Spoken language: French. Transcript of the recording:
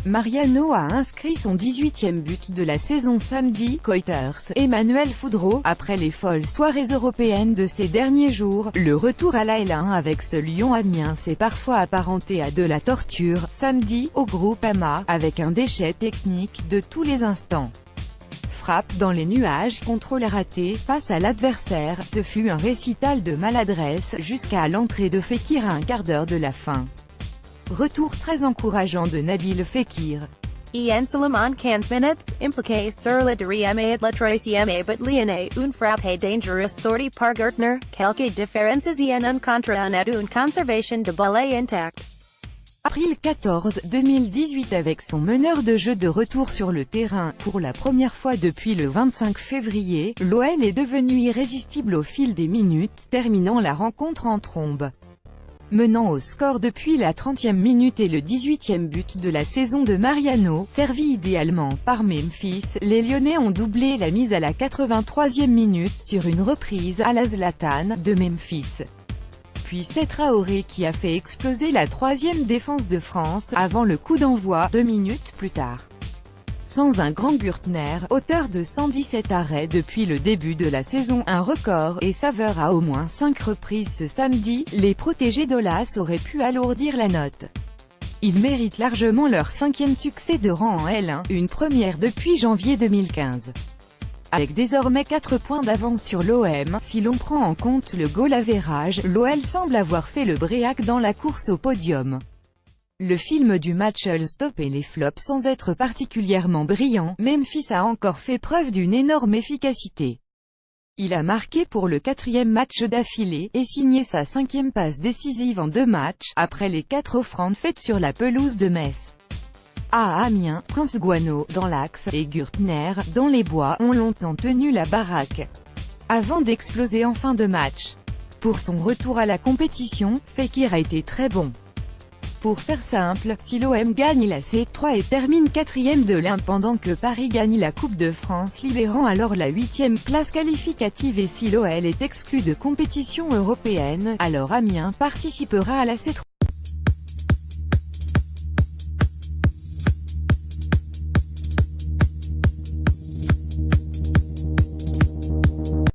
Mariano a inscrit son 18e but de la saison samedi, Coiters, Emmanuel Foudreau, après les folles soirées européennes de ces derniers jours. Le retour à la L1 avec ce Lyon Amiens s'est parfois apparenté à de la torture, samedi, au Groupama, avec un déchet technique de tous les instants. Frappe dans les nuages, contrôle raté, face à l'adversaire, ce fut un récital de maladresse, jusqu'à l'entrée de Fekir à un quart d'heure de la fin. Retour très encourageant de Nabil Fekir. En seulement 15 minutes, impliqué sur le deuxième et le troisième but lyonnais, une frappe dangereuse sortie par Gertner, quelques différences en un contre un et une conservation de balle intacte. Avril 14, 2018 avec son meneur de jeu de retour sur le terrain, pour la première fois depuis le 25 février, l'OL est devenu irrésistible au fil des minutes, terminant la rencontre en trombe. Menant au score depuis la 30e minute et le 18e but de la saison de Mariano, servi idéalement par Memphis, les Lyonnais ont doublé la mise à la 83e minute sur une reprise à la Zlatan de Memphis. Puis c'est Traoré qui a fait exploser la 3e défense de France, avant le coup d'envoi, 2 minutes plus tard. Sans un grand Gürtner, auteur de 117 arrêts depuis le début de la saison, un record et saveur à au moins 5 reprises ce samedi, les protégés d'Aulas auraient pu alourdir la note. Ils méritent largement leur 5e succès de rang en L1, une première depuis janvier 2015. Avec désormais 4 points d'avance sur l'OM, si l'on prend en compte le goal average, l'OL semble avoir fait le bréac dans la course au podium. Le film du match All Stop et les flops sans être particulièrement brillant, Memphis a encore fait preuve d'une énorme efficacité. Il a marqué pour le 4e match d'affilée, et signé sa 5e passe décisive en 2 matchs, après les 4 offrandes faites sur la pelouse de Metz. À Amiens, Prince Guano, dans l'axe, et Gürtner, dans les bois, ont longtemps tenu la baraque, avant d'exploser en fin de match. Pour son retour à la compétition, Fekir a été très bon. Pour faire simple, si l'OM gagne la C3 et termine 4e de l'1 pendant que Paris gagne la Coupe de France libérant alors la 8e place qualificative et si l'OL est exclu de compétition européenne, alors Amiens participera à la C3.